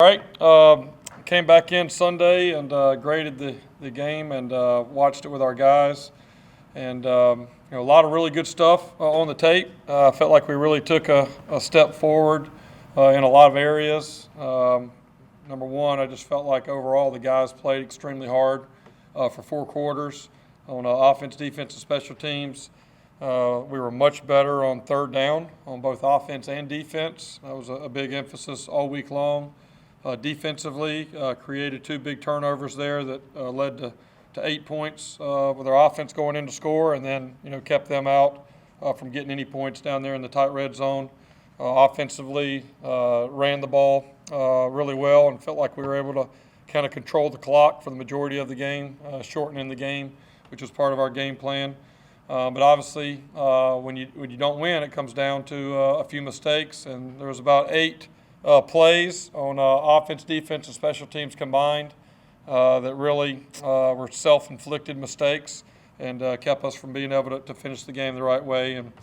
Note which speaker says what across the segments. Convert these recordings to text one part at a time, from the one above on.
Speaker 1: All right, came back in Sunday and graded the game and watched it with our guys. And a lot of really good stuff on the tape. Felt like we really took a step forward in a lot of areas. Number one, I just felt like overall the guys played extremely hard for 4 quarters on offense, defense, and special teams. We were much better on third down on both offense and defense. That was a big emphasis all week long. Defensively, created 2 big turnovers there that led to 8 points with our offense going in to score, and then kept them out from getting any points down there in the tight red zone. Offensively, ran the ball really well and felt like we were able to kind of control the clock for the majority of the game, shortening the game, which was part of our game plan. But obviously, when you don't win, it comes down to a few mistakes, and there was about 8 plays on offense, defense, and special teams combined that really were self-inflicted mistakes and kept us from being able to finish the game the right way. And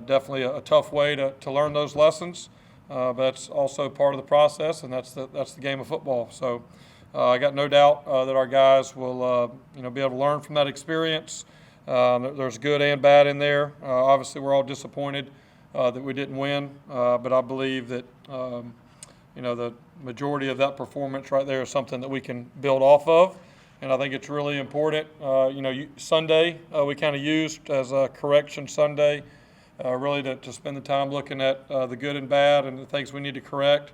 Speaker 1: definitely a tough way to learn those lessons, but that's also part of the process, and that's the game of football. So I got no doubt that our guys will be able to learn from that experience. There's good and bad in there. Obviously, we're all disappointed that we didn't win, but I believe that the majority of that performance right there is something that we can build off of, and I think it's really important. Sunday we kind of used as a correction Sunday, really to spend the time looking at the good and bad and the things we need to correct,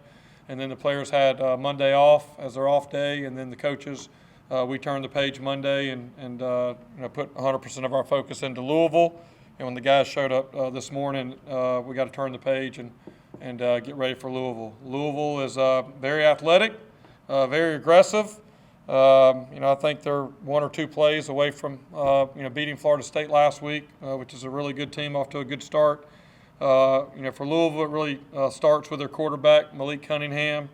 Speaker 1: and then the players had Monday off as their off day, and then the coaches we turned the page Monday and put 100% of our focus into Louisville. And when the guys showed up this morning, we got to turn the page and get ready for Louisville. Louisville is very athletic, very aggressive. I think they're 1 or 2 plays away from beating Florida State last week, which is a really good team off to a good start. For Louisville, it really starts with their quarterback, Malik Cunningham.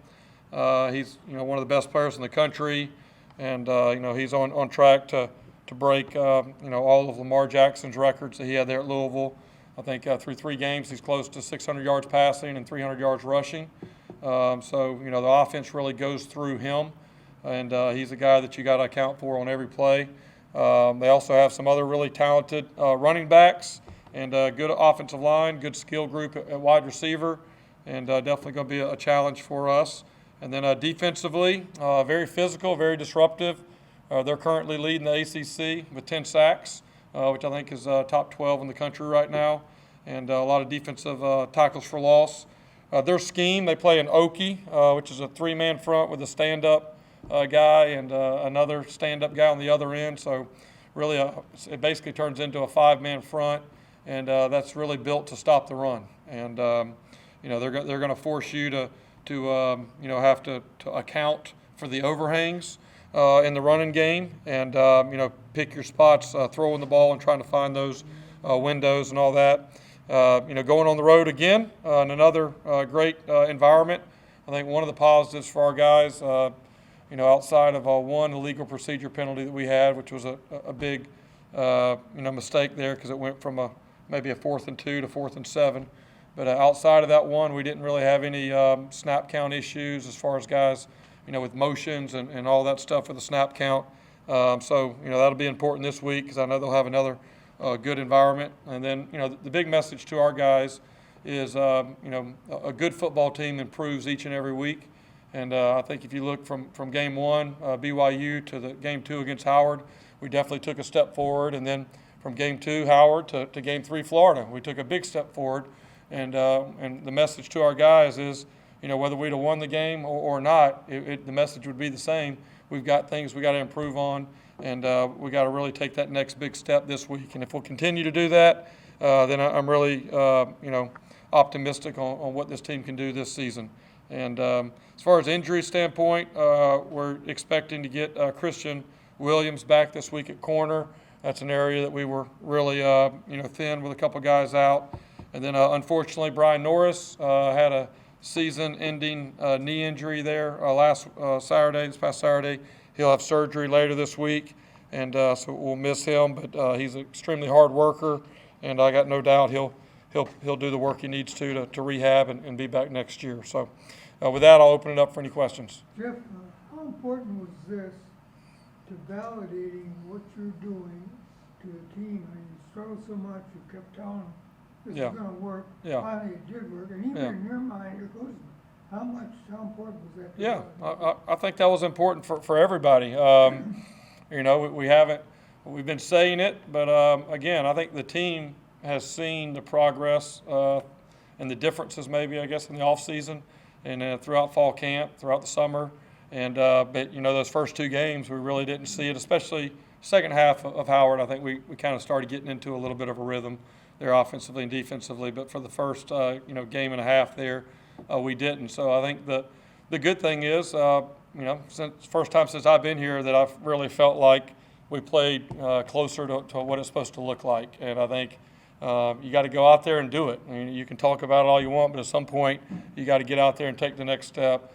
Speaker 1: He's one of the best players in the country, and he's on track to break all of Lamar Jackson's records that he had there at Louisville. I think through 3 games he's close to 600 yards passing and 300 yards rushing. So the offense really goes through him, and he's a guy that you got to account for on every play. They also have some other really talented running backs and good offensive line, good skill group at wide receiver, and definitely going to be a challenge for us. And then defensively, very physical, very disruptive. They're currently leading the ACC with 10 sacks, which I think is top 12 in the country right now, and a lot of defensive tackles for loss. Their scheme, they play an Okie, which is a 3-man front with a stand-up guy and another stand-up guy on the other end. So really it basically turns into a 5-man front, and that's really built to stop the run. And they're going to force you to have to account for the overhangs in the running game, and pick your spots, throwing the ball and trying to find those windows and all that. Going on the road again in another great environment. I think one of the positives for our guys, outside of one illegal procedure penalty that we had, which was a big mistake there because it went from maybe a 4th and 2 to 4th and 7. But outside of that one, we didn't really have any snap count issues as far as guys with motions and all that stuff with the snap count. So that'll be important this week because I know they'll have another good environment. And then, the big message to our guys is, a good football team improves each and every week. And I think if you look from game 1, BYU, to the game 2 against Howard, we definitely took a step forward. And then from game 2, Howard, to game 3, Florida, we took a big step forward. And the message to our guys is, whether we'd have won the game or not, the message would be the same. We've got things we got to improve on, and we got to really take that next big step this week. And if we'll continue to do that, then I'm really, optimistic on what this team can do this season. And as far as injury standpoint, we're expecting to get Christian Williams back this week at corner. That's an area that we were really, thin with a couple guys out. And then, unfortunately, Brian Norris had a season-ending knee injury there this past Saturday. He'll have surgery later this week, and so we'll miss him. But he's an extremely hard worker, and I got no doubt he'll do the work he needs to rehab and be back next year. So with that, I'll open it up for any questions.
Speaker 2: Jeff, how important was this to validating what you're doing to the team? I mean, you struggled so much, you kept telling them this is going to work.
Speaker 1: Yeah.
Speaker 2: Finally, it did work, and even in your mind, it goes. How important was that?
Speaker 1: Yeah, I think that was important for everybody. We've been saying it, but again, I think the team has seen the progress and the differences maybe, I guess, in the off season and throughout fall camp, throughout the summer. And but those first two games, we really didn't see it, especially second half of Howard. I think we kind of started getting into a little bit of a rhythm there offensively and defensively. But for the first game and a half there, we didn't. So I think the good thing is, since first time since I've been here that I've really felt like we played closer to what it's supposed to look like. And I think you got to go out there and do it. I mean, you can talk about it all you want, but at some point you got to get out there and take the next step.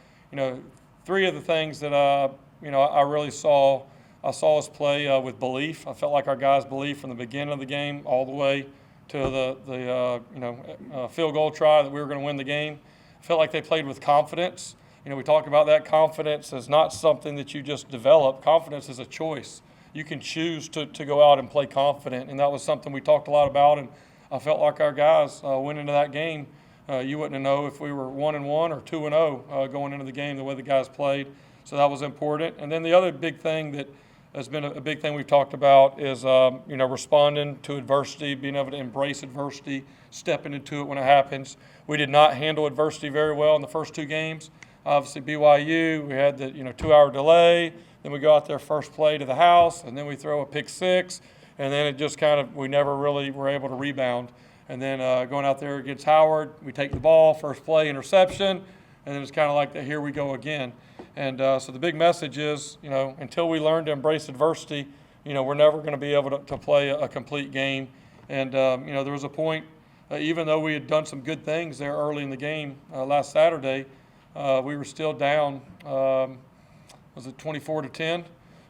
Speaker 1: Three of the things that I really saw. I saw us play with belief. I felt like our guys believed from the beginning of the game all the way to the field goal try that we were going to win the game. I felt like they played with confidence. We talk about that. Confidence is not something that you just develop. Confidence is a choice. You can choose to go out and play confident, and that was something we talked a lot about. And I felt like our guys went into that game. You wouldn't know if we were 1-1 or 2-0 going into the game the way the guys played. So that was important. And then the other big thing that has been a big thing we've talked about is responding to adversity, being able to embrace adversity, stepping into it when it happens. We did not handle adversity very well in the first two games. Obviously, BYU, we had the 2-hour delay. Then we go out there first play to the house, and then we throw a pick six, and then it just we never really were able to rebound. And then going out there against Howard, we take the ball, first play, interception, and then it's kind of like here we go again. And so the big message is, until we learn to embrace adversity, we're never going to be able to play a complete game. And, there was a point, even though we had done some good things there early in the game last Saturday, we were still down, was it 24-10?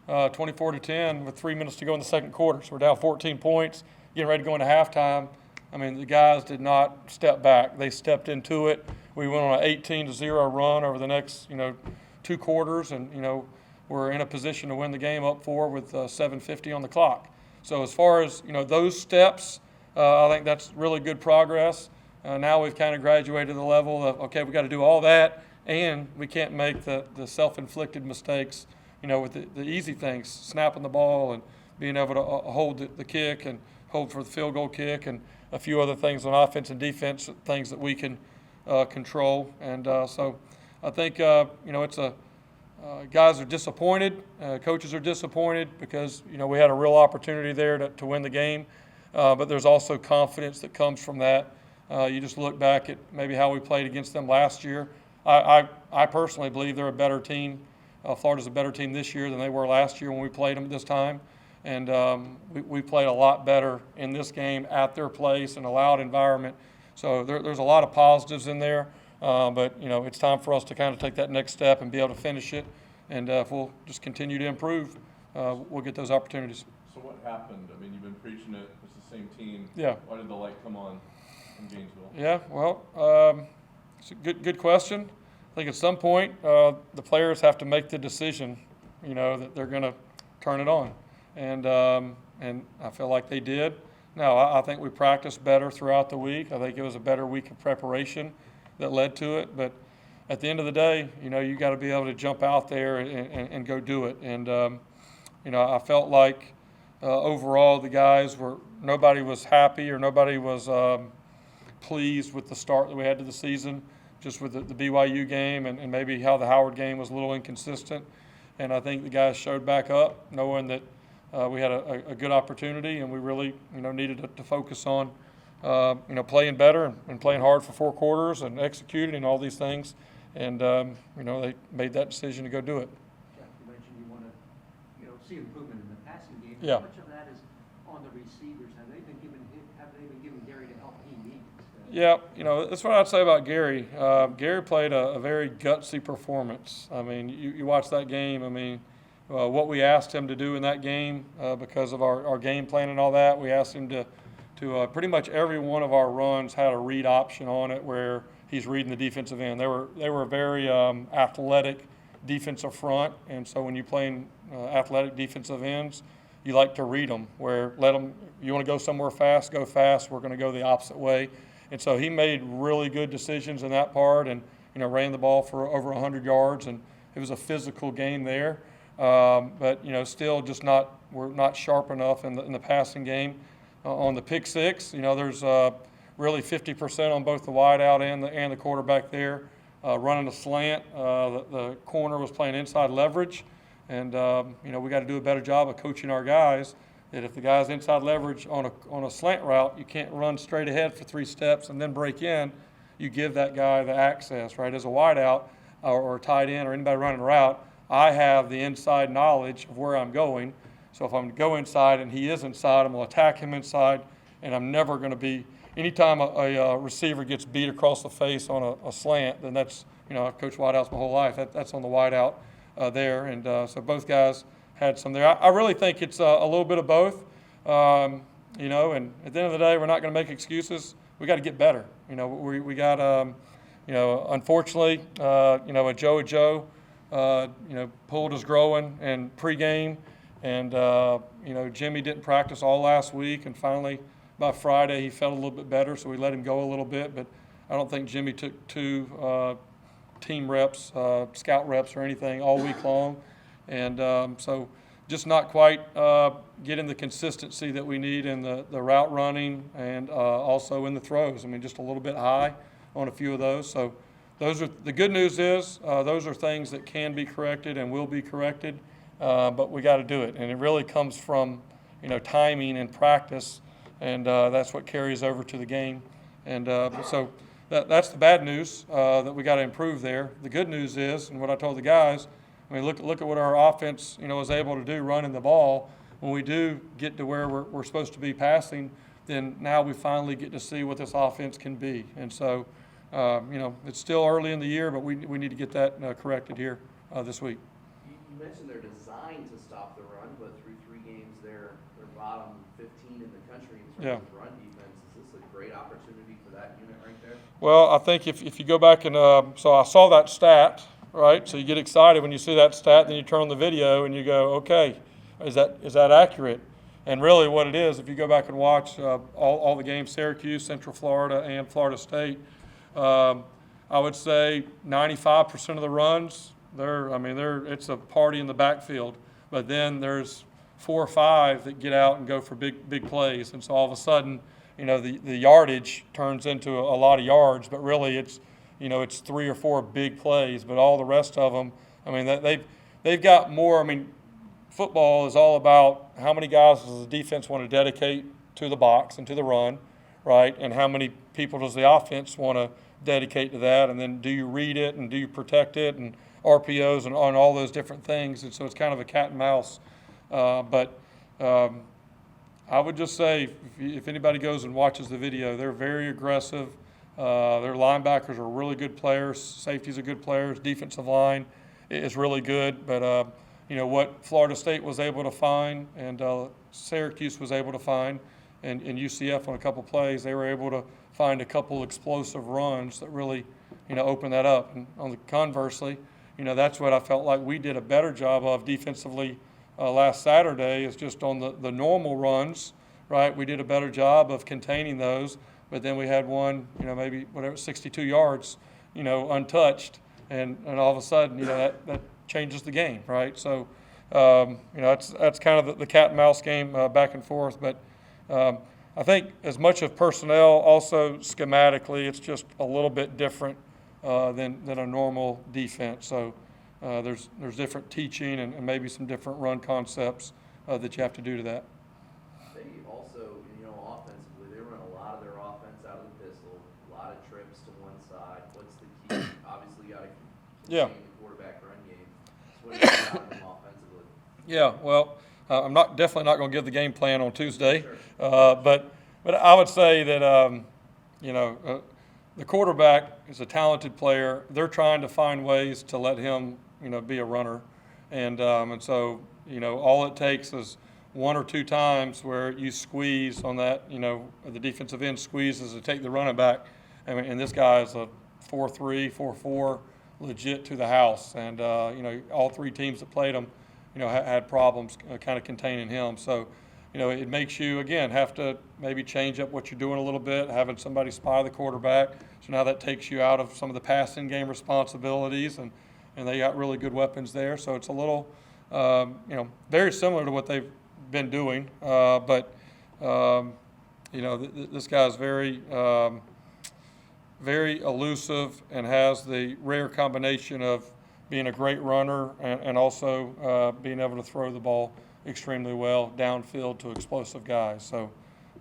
Speaker 1: 24-10 with 3 minutes to go in the second quarter. So we're down 14 points, getting ready to go into halftime. I mean, the guys did not step back. They stepped into it. We went on an 18-0 run over the next, 2 quarters, and, we're in a position to win the game up 4 with 7:50 on the clock. So as far as, those steps, I think that's really good progress. Now we've kind of graduated to the level of, okay, we got to do all that, and we can't make the self-inflicted mistakes, with the easy things, snapping the ball and being able to hold the kick and hold for the field goal kick and a few other things on offense and defense, things that we can control. And so I think, it's guys are disappointed, coaches are disappointed because, we had a real opportunity there to win the game. But there's also confidence that comes from that. You just look back at maybe how we played against them last year. I personally believe they're a better team. Florida's a better team this year than they were last year when we played them at this time. And we played a lot better in this game at their place in a loud environment. So there's a lot of positives in there. But, it's time for us to kind of take that next step and be able to finish it. And if we'll just continue to improve, we'll get those opportunities.
Speaker 3: So what happened? I mean, you've been preaching it. It's the same team.
Speaker 1: Yeah.
Speaker 3: Why did the light come on in Gainesville?
Speaker 1: Yeah, well, it's a good question. I think at some point the players have to make the decision, that they're going to turn it on. And I feel like they did. Now, I think we practiced better throughout the week. I think it was a better week of preparation that led to it. But at the end of the day, you got to be able to jump out there and go do it. And, I felt like overall the guys nobody was happy or nobody was pleased with the start that we had to the season, just with the BYU game and maybe how the Howard game was a little inconsistent. And I think the guys showed back up knowing that we had a good opportunity, and we really, needed to focus on, playing better and playing hard for 4 quarters and executing and all these things. And, they made that decision to go do it.
Speaker 4: Jeff, you mentioned you want to, see improvement in the passing game.
Speaker 1: Yeah.
Speaker 4: How much of that is on the receivers? Have they been given Gary the help he needs?
Speaker 1: Yeah, that's what I'd say about Gary. Gary played a very gutsy performance. I mean, you watch that game. I mean, what we asked him to do in that game because of our game plan and all that, we asked him to pretty much every one of our runs had a read option on it where he's reading the defensive end. They were a very athletic defensive front, and so when you playing athletic defensive ends, you like to read them. Where let them, you want to go somewhere fast, go fast. We're going to go the opposite way, and so he made really good decisions in that part, and ran the ball for over 100 yards, and it was a physical game there. But still just we're not sharp enough in the passing game. On the pick six, there's really 50% on both the wideout and the quarterback there, running a slant. The corner was playing inside leverage, and we got to do a better job of coaching our guys that if the guy's inside leverage on a slant route, you can't run straight ahead for 3 steps and then break in. You give that guy the access, right? As a wideout or a tight end or anybody running a route, I have the inside knowledge of where I'm going. So if I'm going to go inside and he is inside, I'm going to attack him inside, and I'm never going to be – anytime a receiver gets beat across the face on a slant, then that's – I've coached wideouts my whole life. That's on the wideout there. And so both guys had some there. I really think it's a little bit of both, and at the end of the day, we're not going to make excuses. We got to get better. We got, unfortunately, a Joe pulled his growing and pregame, and Jimmy didn't practice all last week, and finally by Friday he felt a little bit better, so we let him go a little bit. But I don't think Jimmy took 2 team reps, scout reps or anything all week long, and so just not quite getting the consistency that we need in the route running and also in the throws. I mean, just a little bit high on a few of those. So those are the good news is those are things that can be corrected and will be corrected, but we got to do it. And it really comes from timing and practice, and that's what carries over to the game. And so that's the bad news that we got to improve there. The good news is, and what I told the guys, I mean, look at what our offense, was able to do running the ball. When we do get to where we're supposed to be passing, then now we finally get to see what this offense can be. And so, it's still early in the year, but we need to get that corrected here this week.
Speaker 5: You mentioned they're designed to stop the run, but through 3 games, they're bottom 15 in the country in terms of run defense. Is this a great opportunity for that unit right there? Well,
Speaker 1: I think if you go back and so I saw that stat. Right, so you get excited when you see that stat, then you turn on the video and you go, okay, is that accurate? And really what it is, if you go back and watch all the games, Syracuse, Central Florida, and Florida State, I would say 95% of the runs, it's a party in the backfield. But then there's 4 or 5 that get out and go for big plays, and so all of a sudden, the yardage turns into a lot of yards, but really it's 3 or 4 big plays, but all the rest of them, they've got more. Football is all about how many guys does the defense want to dedicate to the box and to the run, right? And how many people does the offense want to dedicate to that? And then do you read it and do you protect it and RPOs and on all those different things? And so it's kind of a cat and mouse. But I would just say if anybody goes and watches the video, they're very aggressive. Their linebackers are really good players. Safeties are good players. Defensive line is really good. But, what Florida State was able to find and Syracuse was able to find and UCF on a couple plays, they were able to find a couple explosive runs that really, opened that up. And on the conversely, that's what I felt like we did a better job of defensively last Saturday is just on the normal runs, right? We did a better job of containing those. But then we had one, maybe 62 yards, untouched, and all of a sudden, that changes the game, right? So, that's kind of the cat and mouse game back and forth. But I think as much of personnel, also schematically, it's just a little bit different than a normal defense. So there's different teaching and maybe some different run concepts that you have to do to that.
Speaker 5: They also, offensively, they run a lot of their offense out of the pistol, a lot of trips to one side. What's the key? Obviously, you got to contain the quarterback run game. So what do you got them offensively?
Speaker 1: Yeah, well, I'm definitely not going to give the game plan on Tuesday,
Speaker 5: Sure.
Speaker 1: But I would say that the quarterback is a talented player. They're trying to find ways to let him be a runner, and so all it takes is 1 or 2 times where you squeeze on that, the defensive end squeezes to take the running back. And this guy is a 4-3, 4-4, legit to the house. And, all three teams that played him, had problems kind of containing him. So, it makes you, again, have to maybe change up what you're doing a little bit, having somebody spy the quarterback. So now that takes you out of some of the passing game responsibilities, and they got really good weapons there. So it's a little, very similar to what they've been doing. This guy's very, very elusive and has the rare combination of being a great runner and also being able to throw the ball extremely well downfield to explosive guys. So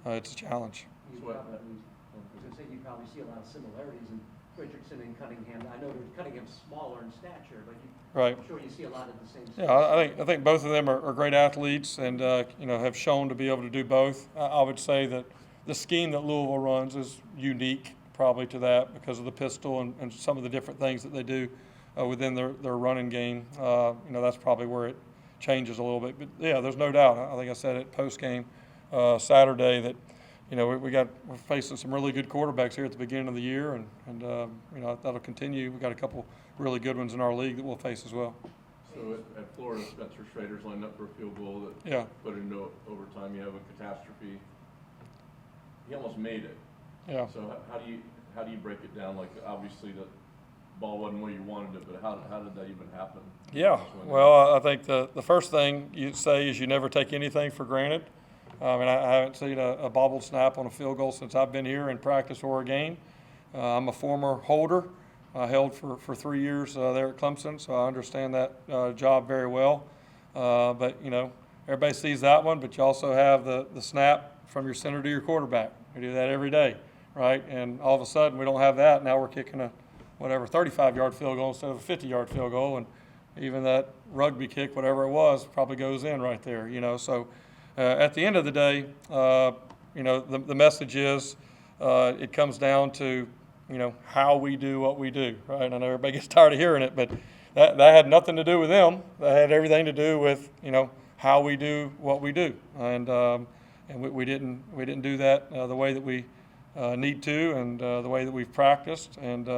Speaker 1: it's a challenge.
Speaker 4: You
Speaker 3: Sweat.
Speaker 4: probably, I was gonna say, you probably see a lot of similarities in Richardson and Cunningham. I know Cunningham's smaller in stature, but
Speaker 1: Right.
Speaker 4: I'm sure you see a lot of the same.
Speaker 1: Yeah, I think both of them are great athletes and have shown to be able to do both. I would say that the scheme that Louisville runs is unique probably to that because of the pistol and some of the different things that they do within their running game. That's probably where it changes a little bit. But yeah, there's no doubt. I think I said it post game Saturday that we're facing some really good quarterbacks here at the beginning of the year, and that'll continue. We've got a couple really good ones in our league that we'll face as well.
Speaker 3: So at Florida, Spencer Schrader's lined up for a field goal that
Speaker 1: Yeah.
Speaker 3: put it into overtime. You have a catastrophe. He almost made it.
Speaker 1: Yeah.
Speaker 3: So how do you break it down? Like, obviously the ball wasn't where you wanted it, but how did that even happen?
Speaker 1: Yeah, well, I think the first thing you say is you never take anything for granted. I haven't seen a bobbled snap on a field goal since I've been here in practice or a game. I'm a former holder. I held for 3 years there at Clemson, so I understand that job very well. But everybody sees that one, but you also have the snap from your center to your quarterback. We do that every day, right? And all of a sudden we don't have that. Now we're kicking a 35-yard field goal instead of a 50-yard field goal, and even that rugby kick, whatever it was, probably goes in right there. So at the end of the day, the message is it comes down to how we do what we do, right? I know everybody gets tired of hearing it, but that had nothing to do with them. That had everything to do with how we do what we do, and we didn't do that the way that we need to, and the way that we've practiced, and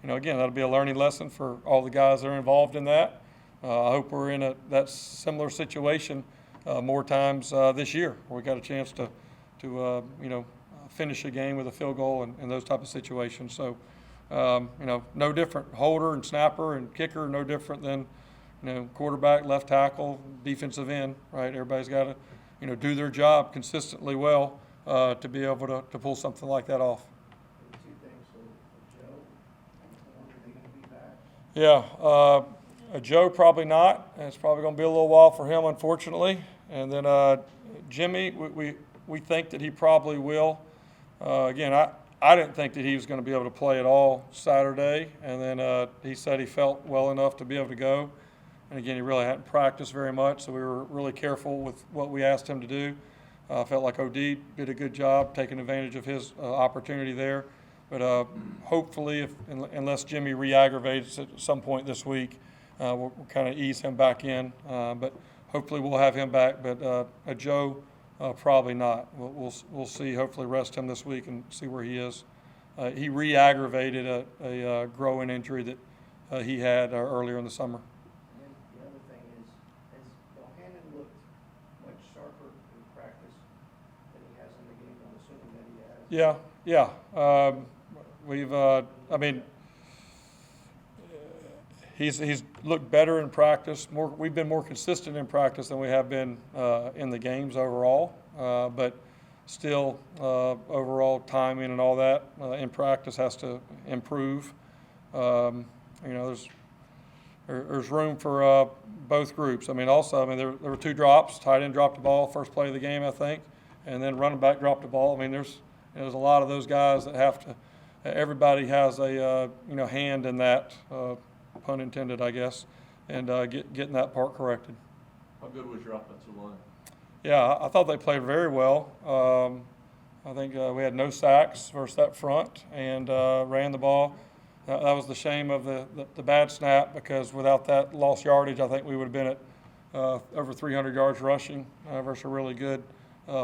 Speaker 1: again, that'll be a learning lesson for all the guys that are involved in that. I hope we're in that similar situation more times this year, where we got a chance to finish a game with a field goal and those type of situations. So, no different. Holder and snapper and kicker, no different than quarterback, left tackle, defensive end. Right? Everybody's got to do their job consistently well to be able to pull something like that off.
Speaker 6: Two things, so Joe, when are they going to be back?
Speaker 1: Yeah, Joe probably not. It's probably going to be a little while for him, unfortunately. And then Jimmy, we think that he probably will. Again, I didn't think that he was going to be able to play at all Saturday, and then he said he felt well enough to be able to go. And again, he really hadn't practiced very much, so we were really careful with what we asked him to do. Felt like OD did a good job taking advantage of his opportunity there. But hopefully, unless Jimmy re-aggravates at some point this week, we'll kind of ease him back in. But hopefully we'll have him back. But Joe, probably not. We'll see. Hopefully rest him this week and see where he is. He re-aggravated a growing injury that he had earlier in the summer.
Speaker 6: And then the other thing is, has Bohannon looked much sharper in practice than he has in the game? I'm assuming that he has.
Speaker 1: Yeah. He's looked better in practice. We've been more consistent in practice than we have been in the games overall. But still, overall timing and all that in practice has to improve. There's room for both groups. There were 2 drops. Tight end dropped the ball first play of the game, I think, and then running back dropped the ball. There's a lot of those guys that have to. Everybody has a hand in that, pun intended, I guess, and getting that part corrected.
Speaker 3: How good was your offensive line?
Speaker 1: Yeah, I thought they played very well. I think we had no sacks versus that front and ran the ball. That was the shame of the bad snap, because without that lost yardage, I think we would have been at over 300 yards rushing versus a really good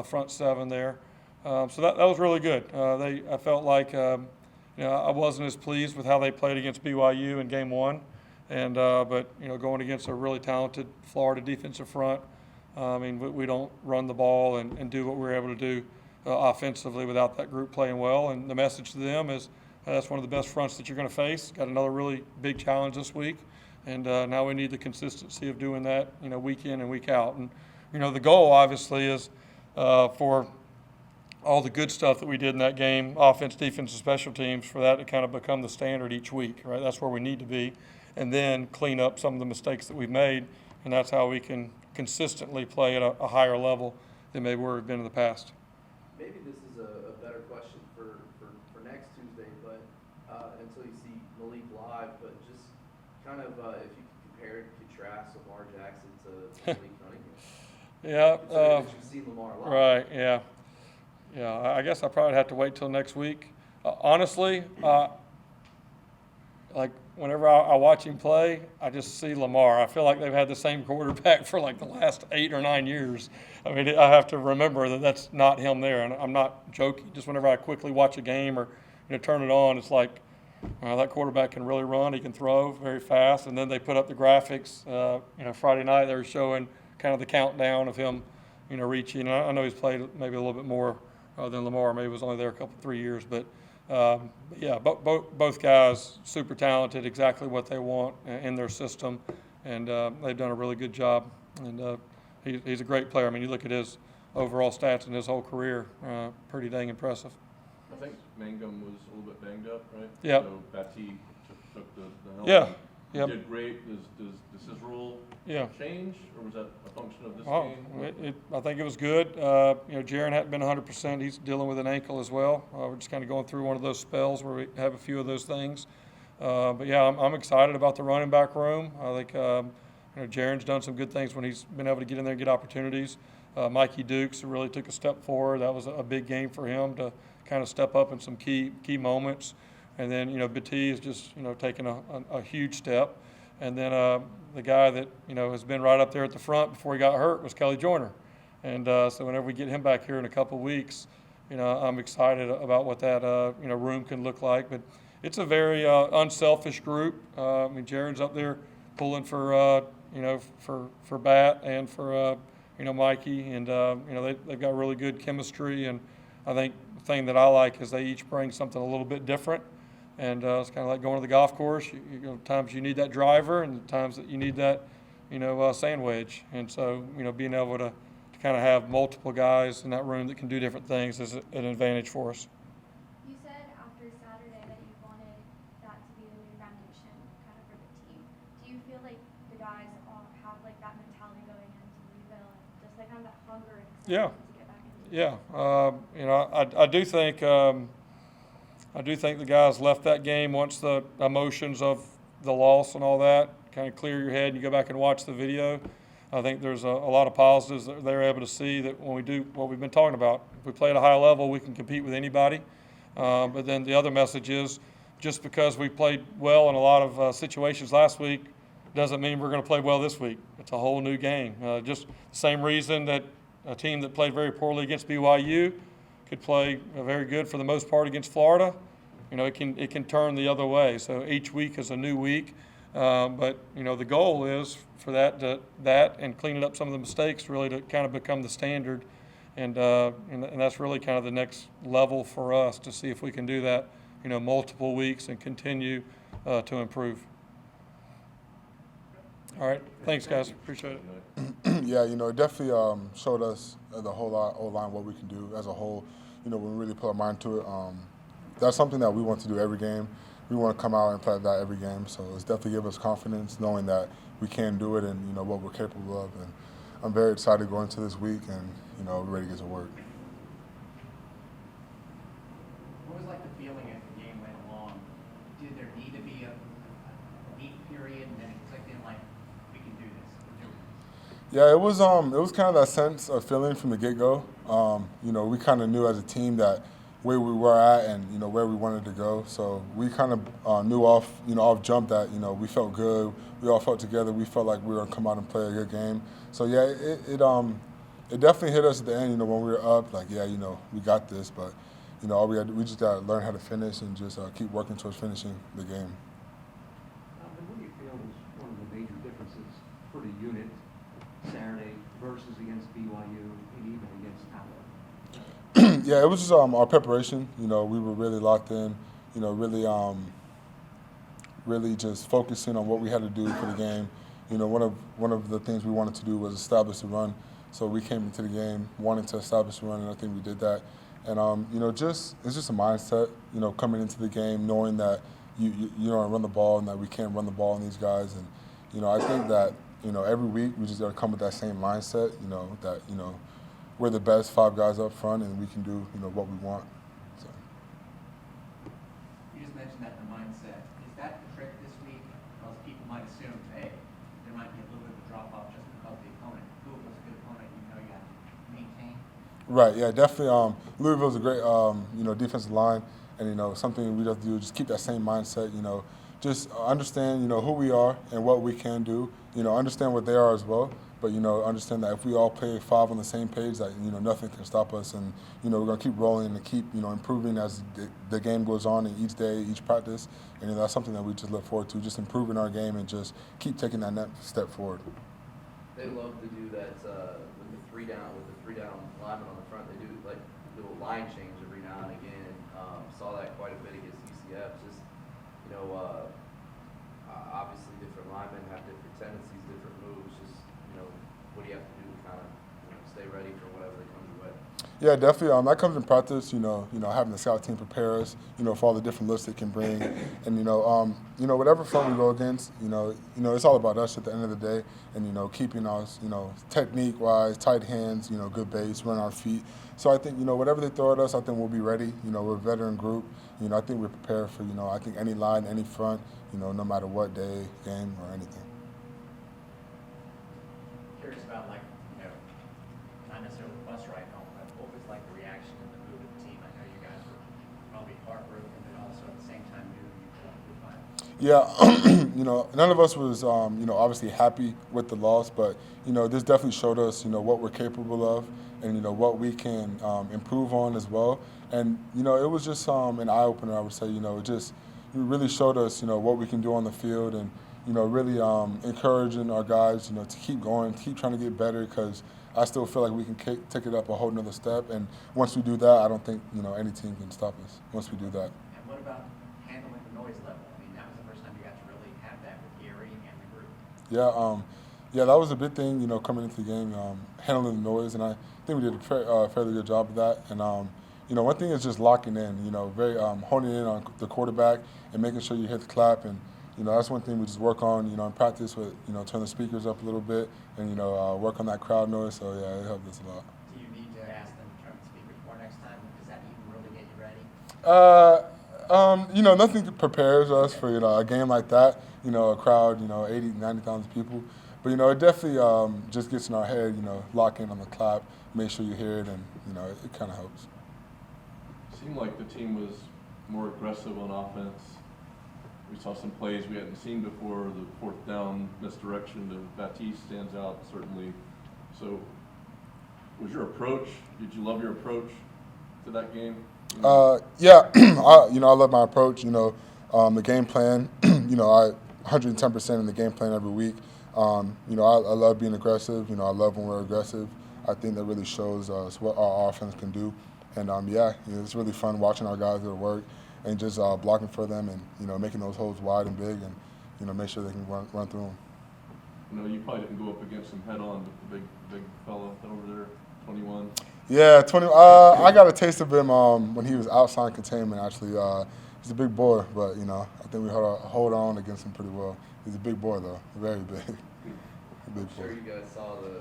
Speaker 1: front seven there. So that was really good. I felt like I wasn't as pleased with how they played against BYU in game one. And but going against a really talented Florida defensive front, I mean we don't run the ball and do what we're able to do offensively without that group playing well. And the message to them is that's one of the best fronts that you're going to face. Got another really big challenge this week, and now we need the consistency of doing that week in and week out. And the goal obviously is for all the good stuff that we did in that game, offense, defense, and special teams, for that to kind of become the standard each week, right? That's where we need to be. And then clean up some of the mistakes that we've made, and that's how we can consistently play at a higher level than maybe where we've been in the past.
Speaker 5: Maybe this is a better question for next Tuesday, but until you see Malik live, but just kind of if you could compare and contrast Lamar Jackson to Malik Cunningham.
Speaker 1: Yeah.
Speaker 5: Considering that you've seen Lamar live.
Speaker 1: Right, yeah. Yeah, I guess I probably have to wait till next week. Honestly, like whenever I watch him play, I just see Lamar. I feel like they've had the same quarterback for like the last 8 or 9 years. I mean, I have to remember that that's not him there, and I'm not joking. Just whenever I quickly watch a game or turn it on, it's like that quarterback can really run. He can throw very fast. And then they put up the graphics. Friday night they were showing kind of the countdown of him, reaching. I know he's played maybe a little bit more than Lamar. Maybe he was only there a couple, 3 years, but. Yeah, both guys super talented, exactly what they want in their system, and they've done a really good job. And he's a great player. I mean, you look at his overall stats in his whole career, pretty dang impressive.
Speaker 3: I think Mangum was a little bit banged up, right?
Speaker 1: Yeah.
Speaker 3: So Batty took the helm.
Speaker 1: Yeah.
Speaker 3: He
Speaker 1: Yep.
Speaker 3: did great. Does his role change, or was that a function of this game?
Speaker 1: I think it was good. Jaron hadn't been 100%. He's dealing with an ankle as well. We're just kind of going through one of those spells where we have a few of those things. But yeah, I'm excited about the running back room. I think Jaron's done some good things when he's been able to get in there and get opportunities. Mikey Dukes really took a step forward. That was a big game for him to kind of step up in some key moments. And then, Batty is just, taking a huge step. And then the guy that, has been right up there at the front before he got hurt was Kelly Joyner. And so whenever we get him back here in a couple of weeks, I'm excited about what that, room can look like. But it's a very unselfish group. I mean, Jaron's up there pulling for Bat and for, Mikey. And, they've got really good chemistry. And I think the thing that I like is they each bring something a little bit different. And it's kind of like going to the golf course. Times you need that driver, and times that you need that, sand wedge. And so, being able to kind of have multiple guys in that room that can do different things is an advantage for us.
Speaker 7: You said after Saturday that you wanted that to be the new foundation kind of for the team. Do you feel like the guys all have like that mentality going into Louisville, and just like kind of that hunger and excitement to get back into it?
Speaker 1: Yeah. I do think the guys left that game once the emotions of the loss and all that kind of clear your head and you go back and watch the video. I think there's a lot of positives that they're able to see that when we do what we've been talking about. If we play at a high level, we can compete with anybody. But then the other message is just because we played well in a lot of situations last week doesn't mean we're going to play well this week. It's a whole new game. Just the same reason that a team that played very poorly against BYU could play very good for the most part against Florida. It can turn the other way. So each week is a new week. But the goal is for that and cleaning up some of the mistakes really to kind of become the standard, and that's really kind of the next level for us to see if we can do that, multiple weeks and continue to improve. All right, thanks guys, appreciate it.
Speaker 8: Yeah, it definitely showed us the whole O-line what we can do as a whole. When we really put our mind to it, that's something that we want to do every game. We want to come out and play that every game. So it's definitely give us confidence knowing that we can do it and what we're capable of. And I'm very excited going into this week and we're ready to get to work.
Speaker 6: What was like the feeling as the game went along? Did there need to be a week period and then it clicked in like we can do this? We're doing this?
Speaker 8: Yeah, it was kind of that sense of feeling from the get-go. We kind of knew as a team that where we were at and where we wanted to go. So we kind of knew off jump that we felt good. We all felt together. We felt like we were gonna come out and play a good game. So yeah, it definitely hit us at the end. When we were up, like we got this. But we just got to learn how to finish and just keep working towards finishing the game.
Speaker 4: Donovan, what do you feel is one of the major differences for the unit Saturday versus against BYU and even against Alabama?
Speaker 8: Yeah, it was just our preparation. We were really locked in. Really just focusing on what we had to do for the game. One of the things we wanted to do was establish the run. So we came into the game wanting to establish the run, and I think we did that. And it's just a mindset. Coming into the game knowing that you don't run the ball and that we can't run the ball on these guys. And I think that every week we just got to come with that same mindset. That we're the best 5 guys up front and we can do what we want. So.
Speaker 6: You just mentioned that the mindset. Is that the trick this week? Because people might assume, hey, there might be a little bit of a drop off just because of the opponent. Louisville's a good opponent, you have to maintain.
Speaker 8: Right, yeah, definitely. Louisville's a great, defensive line, and something we have to do is just keep that same mindset. Just understand, who we are and what we can do. Understand what they are as well, but understand that if we all play 5 on the same page, that nothing can stop us, and we're gonna keep rolling and keep improving as the game goes on, and each day, each practice, and that's something that we just look forward to, just improving our game and just keep taking that next step forward.
Speaker 5: They love to do that with the three down lineman on the front. They do like little line change every now and again. Saw that quite a bit against UCF. Just obviously different linemen have different tendencies, different moves. Just what do you have to do to kind of stay ready for whatever that comes your way?
Speaker 8: Yeah, definitely. That comes in practice. Having the scout team prepare us, for all the different looks they can bring, and whatever front we go against, it's all about us at the end of the day, and keeping us, technique-wise, tight hands, good base, run our feet. So I think whatever they throw at us, I think we'll be ready. We're a veteran group. I think we're prepared for I think any line, any front, no matter what day, game, or anything.
Speaker 6: Curious about not necessarily the bus ride home, but what was like the reaction and the mood of the team? I know you guys were probably heartbroken, but also at the same time knew you could fine.
Speaker 8: Yeah, none of us was obviously happy with the loss, but this definitely showed us what we're capable of, and what we can improve on as well. And it was just an eye opener, I would say. It really showed us what we can do on the field, and really encouraging our guys to keep going, keep trying to get better, because I still feel like we can take it up a whole nother step. And once we do that, I don't think any team can stop us. Once we do that.
Speaker 6: And what about handling the noise level? I mean, that was the first time you got to really have that with Gary and the group.
Speaker 8: Yeah, that was a big thing. Coming into the game, handling the noise, and I think we did a fairly good job of that. And one thing is just locking in. Very honing in on the quarterback and making sure you hit the clap. And that's one thing we just work on. In practice with turn the speakers up a little bit and work on that crowd noise. So yeah, it helped us a lot.
Speaker 6: Do you need to ask them to turn the speakers more next time? Does that even really get you ready?
Speaker 8: Nothing prepares us for a game like that. A crowd, 80, 90,000 people. But it definitely just gets in our head. Lock in on the clap, make sure you hear it, and it kind of helps.
Speaker 3: Seemed like the team was more aggressive on offense. We saw some plays we hadn't seen before. The 4th down misdirection to Batiste stands out certainly. So, was your approach? Did you love your approach to that game?
Speaker 8: Yeah, I love my approach. The game plan. I 110% in the game plan every week. I love being aggressive. I love when we're aggressive. I think that really shows us what our offense can do. And it's really fun watching our guys at work and just blocking for them and making those holes wide and big and make sure they can run through them.
Speaker 3: You probably didn't go up against him head on, but the big fella over there, 21.
Speaker 8: Yeah, 20. I got a taste of him when he was outside containment. Actually, he's a big boy, but I think we hold on against him pretty well. He's a big boy though, very big.
Speaker 5: I'm sure you guys saw the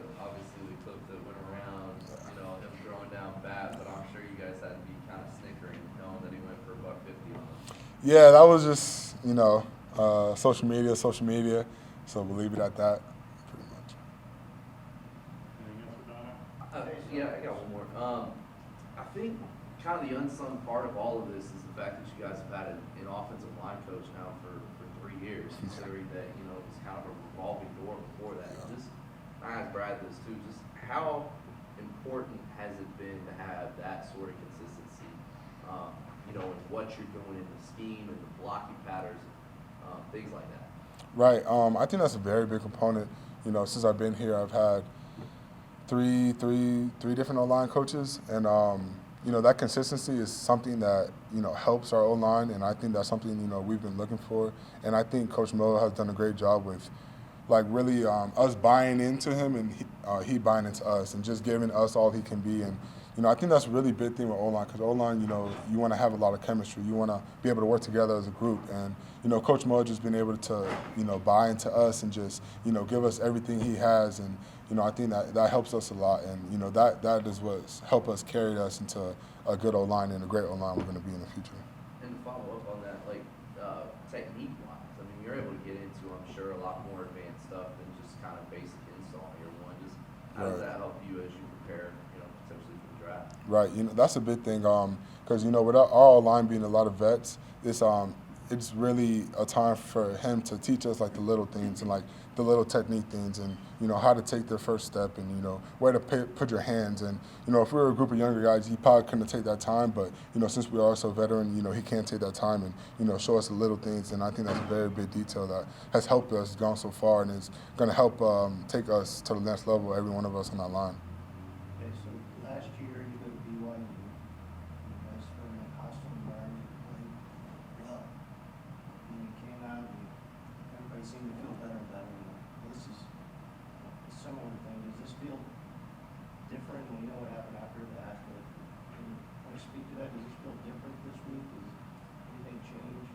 Speaker 5: clip that went around, him throwing down bat, but I'm sure you guys had to be kind of snickering knowing that he went for $150 on him.
Speaker 8: Yeah, that was just social media. So we'll leave it at that, pretty much.
Speaker 5: Yeah, I got one more. I think kind of the unsung part of all of this is the fact that you guys have had an offensive line coach now for 3 years, considering that it was kind of a revolving door before that. Just I asked Brad this too. Just how important has it been to have that sort of consistency you know, and what you're doing in the scheme and the blocking patterns, things like that.
Speaker 8: Right. I think that's a very big component. You know, since I've been here, I've had three different O-line coaches, and you know, that consistency is something that, you know, helps our O-line, and I think that's something, you know, we've been looking for. And I think Coach Miller has done a great job with, like, really us buying into him and he buying into us and just giving us all he can be. And, you know, I think that's a really big thing with O-line, because O-line, you know, you want to have a lot of chemistry. You want to be able to work together as a group. And, you know, Coach Miller just been able to, you know, buy into us and just, you know, give us everything he has. And, you know, I think that helps us a lot. And, you know, that is what's helped us carry us into a good O-line and a great O-line we're going to be in the future.
Speaker 5: And to follow up on that, like, technique-wise, I mean, you're able to get into, I'm sure, a lot more advanced stuff than just kind of basic install year one. Just how does that help you as you prepare, you know, potentially for the draft?
Speaker 8: Right. You know, that's a big thing, because, you know, with our line being a lot of vets, it's really a time for him to teach us, like, the little things and, like, the little technique things and, you know, how to take their first step and, you know, where to put your hands. And, you know, if we were a group of younger guys, he probably couldn't take that time. But, you know, since we are so veteran, you know, he can take that time and, you know, show us the little things. And I think that's a very big detail that has helped us gone so far and is going to help take us to the next level, every one of us on that line.
Speaker 9: Okay, so last year you go to BYU, you guys were in a hostile environment, played well. And you came out and everybody seemed to feel better about it. This is a similar thing. Does this feel different? We know what happened after that, but can you want to speak to that? Does this feel different this week? Does anything change?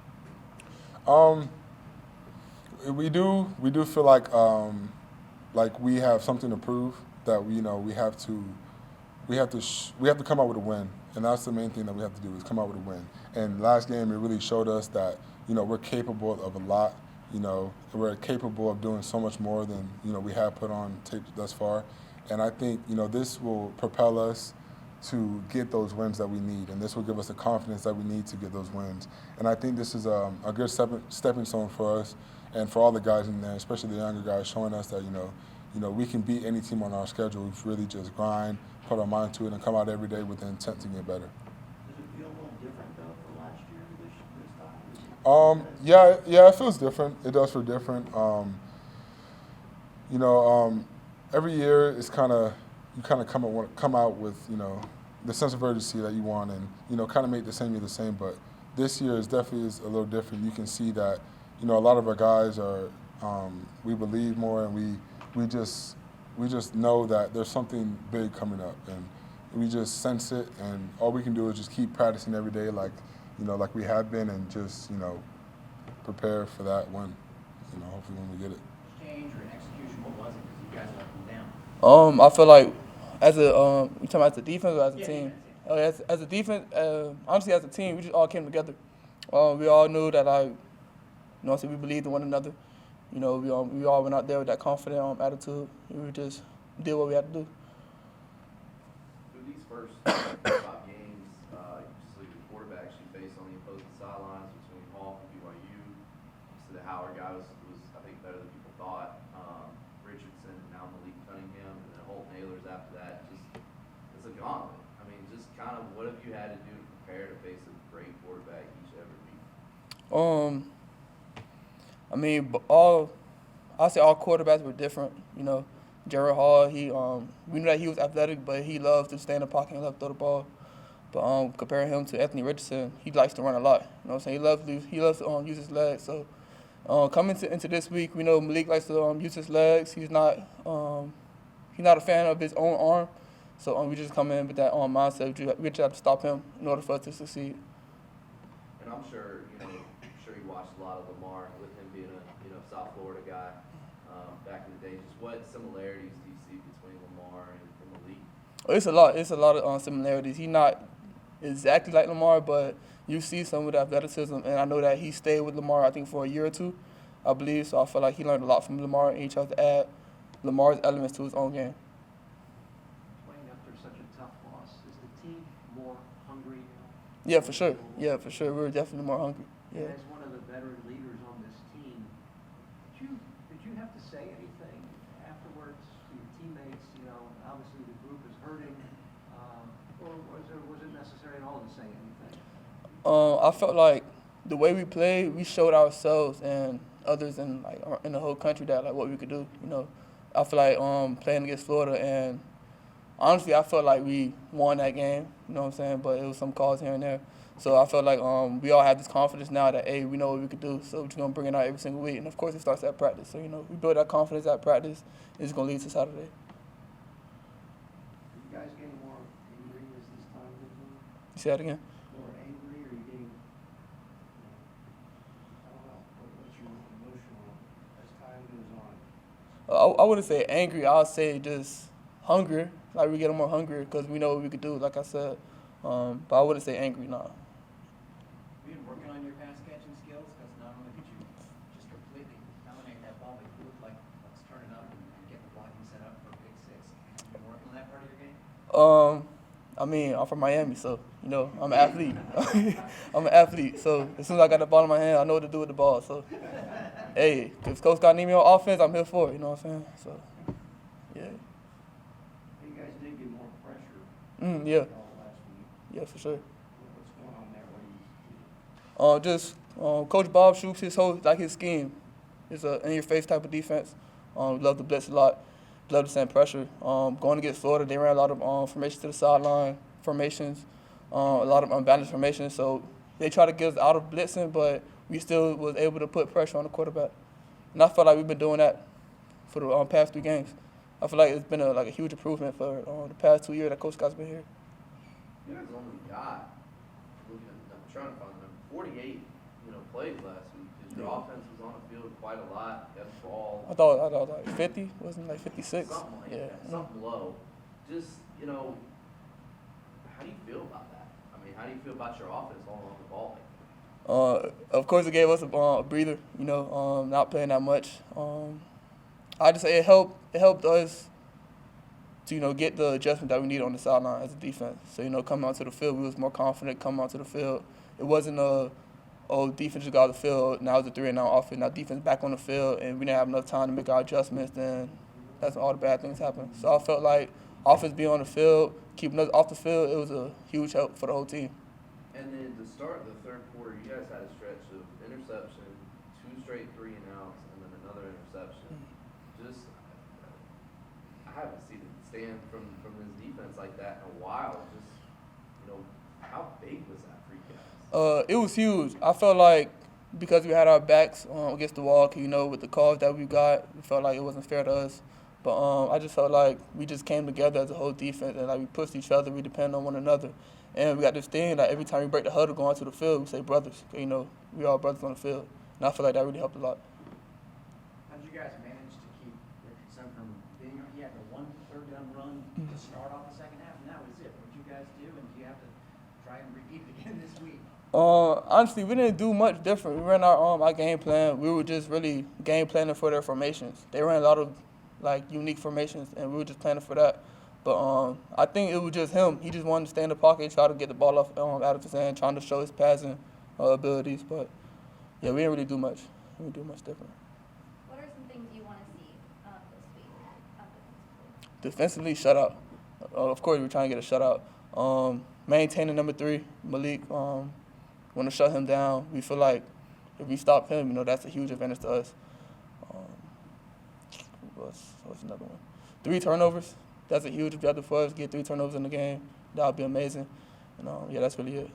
Speaker 8: We do feel like we have something to prove, that we, you know, we have to come out with a win, and that's the main thing that we have to do, is come out with a win. And last game, it really showed us that, you know, we're capable of a lot. You know, we're capable of doing so much more than, you know, we have put on tape thus far. And I think, you know, this will propel us to get those wins that we need, and this will give us the confidence that we need to get those wins. And I think this is a good stepping stone for us and for all the guys in there, especially the younger guys, showing us that, you know, we can beat any team on our schedule. We've really just grind, put our mind to it, and come out every day with the intent to get better.
Speaker 9: Does it feel a little different though from last year this time?
Speaker 8: Yeah, it feels different. It does feel different. You know, every year it's you come out with, you know, the sense of urgency that you want, and, you know, kind of make the same year the same. But this year is definitely a little different. You can see that, you know, a lot of our guys are we believe more, and we just know that there's something big coming up, and we just sense it, and all we can do is just keep practicing every day, like, you know, like we have been, and just, you know, prepare for that when, you know, hopefully when we get it.
Speaker 6: Change or an execution, what was it? Because you guys let them down.
Speaker 10: I feel like as a you talking about as a defense or as a
Speaker 6: Yeah,
Speaker 10: team?
Speaker 6: defense,
Speaker 10: As a defense, honestly, as a team, we just all came together. We all knew that we believed in one another. You know, we all went out there with that confident attitude. We just did what we had to do.
Speaker 5: Through these first 5 games, obviously the quarterbacks you face on the opposing sidelines between Hawk and BYU. So the Howard guy was I think better than people thought. Richardson, now Malik Cunningham, and then Holt Naylor's after that. It's a gauntlet. I mean, just kind of what have you had to do to prepare to face a great quarterback each and every week?
Speaker 10: I mean, I say all quarterbacks were different. You know, Jared Hall, we knew that he was athletic, but he loved to stay in the pocket and loved to throw the ball. But comparing him to Anthony Richardson, he likes to run a lot. You know what I'm saying? He loves to use his legs. So coming into this week, we know Malik likes to use his legs. He's not a fan of his own arm. So we just come in with that mindset. We just have to stop him in order for us to succeed.
Speaker 5: And I'm sure you watched a lot of Lamar with him being a South Florida guy back in the day. Just what similarities do you see between Lamar and Malik?
Speaker 10: It's a lot of similarities. He's not exactly like Lamar, but you see some of the athleticism, and I know that he stayed with Lamar, I think, for a year or two, I believe. So I feel like he learned a lot from Lamar, and he tried to add Lamar's elements to his own game.
Speaker 4: Playing after such a tough loss, is the team more hungry now?
Speaker 10: Yeah, for sure. We're definitely more hungry.
Speaker 4: And
Speaker 10: Yeah.
Speaker 4: as one of the veteran leaders on this team, did you have to say anything afterwards to your teammates? You know, obviously the group is hurting, or was it necessary at all to say anything?
Speaker 10: I felt like the way we played, we showed ourselves and others in the whole country that like what we could do. You know, I feel like playing against Florida, and honestly, I felt like we won that game. You know what I'm saying? But it was some calls here and there. So I felt like we all have this confidence now that hey, we know what we could do. So we're just gonna bring it out every single week. And of course, it starts at practice. So you know, we build that confidence at practice. It's gonna lead to Saturday.
Speaker 4: Are you guys getting more angry as this time goes on?
Speaker 10: You say that again?
Speaker 4: More angry, or are you getting, I don't know, what's your emotional as time goes on?
Speaker 10: I wouldn't say angry. I would say just hungry. Like we get more hungry because we know what we could do. Like I said, but I wouldn't say angry. Nah.
Speaker 6: Have you been working on your pass catching skills? Because not only did you just completely dominate that ball, but you looked like let's turn it up and get the blocking set up for a pick six. Have you been working on that part of your game?
Speaker 10: I mean, I'm from Miami, so you know I'm an athlete. I'm an athlete, so as soon as I got the ball in my hand, I know what to do with the ball. So, hey, if Coach got need me on offense, I'm here for it. You know what I'm saying? So, yeah.
Speaker 4: You guys did get more pressure.
Speaker 10: Yeah.
Speaker 4: All last week.
Speaker 10: Yeah, for sure.
Speaker 4: What's going on there? What do you see?
Speaker 10: Coach Bob shoots his scheme. It's a in-your-face type of defense. We love to blitz a lot. Love to send pressure. Going against Florida, they ran a lot of formations to the sideline, formations, a lot of unbalanced formations. So they try to get us out of blitzing, but we still was able to put pressure on the quarterback. And I feel like we've been doing that for the past 3 games. I feel like it's been a huge improvement for the past 2 years that Coach Scott's been here.
Speaker 5: You guys only got, I'm trying to find the number, 48, plays last week. Because your offense was on the field quite a lot. Got the ball.
Speaker 10: I thought like 50, wasn't it like 56?
Speaker 5: Something like that. Something low. Just, how do you feel about that? I mean, how do you feel about your offense all on the ball?
Speaker 10: Of course, it gave us a breather. Not playing that much. I just say it helped us to get the adjustment that we needed on the sideline as a defense. So coming onto the field, we was more confident coming onto the field. It wasn't defense just got on the field. Now it's a 3-and-out offense. Now defense back on the field, and we didn't have enough time to make our adjustments. Then that's when all the bad things happen. So I felt like offense being on the field, keeping us off the field, it was a huge help for the whole team.
Speaker 5: And then to start the third quarter, you guys had a stretch of interception, 2 straight 3-and-outs, and then another interception. Just, I haven't seen it stand from this defense like that in a while. Just, how big was that for you guys?
Speaker 10: It was huge. I felt like because we had our backs against the wall, with the calls that we got, we felt like it wasn't fair to us. But I just felt like we just came together as a whole defense, and we pushed each other. We depend on one another, and we got this thing that every time we break the huddle going to the field, we say brothers. We all brothers on the field, and I feel like that really helped a lot.
Speaker 6: How did you guys manage to keep Richardson from being? He had the 1 third-down run to start off the second half, and that was it. What did you guys do, and do you have to try and repeat it again this week?
Speaker 10: Honestly, we didn't do much different. We ran our game plan. We were just really game planning for their formations. They ran a lot of unique formations, and we were just planning for that. But I think it was just him. He just wanted to stay in the pocket and try to get the ball off out of his hand, trying to show his passing abilities. But yeah, we didn't really do much. We didn't do much different.
Speaker 7: What are some things you want to see this week
Speaker 10: Defensively,
Speaker 7: defensively?
Speaker 10: shutout. Of course, we're trying to get a shutout. Maintaining number 3, Malik. Want to shut him down. We feel like if we stop him, that's a huge advantage to us. What's another one? 3 turnovers. That's a huge objective for us. Get 3 turnovers in the game. That would be amazing. And yeah, that's really it.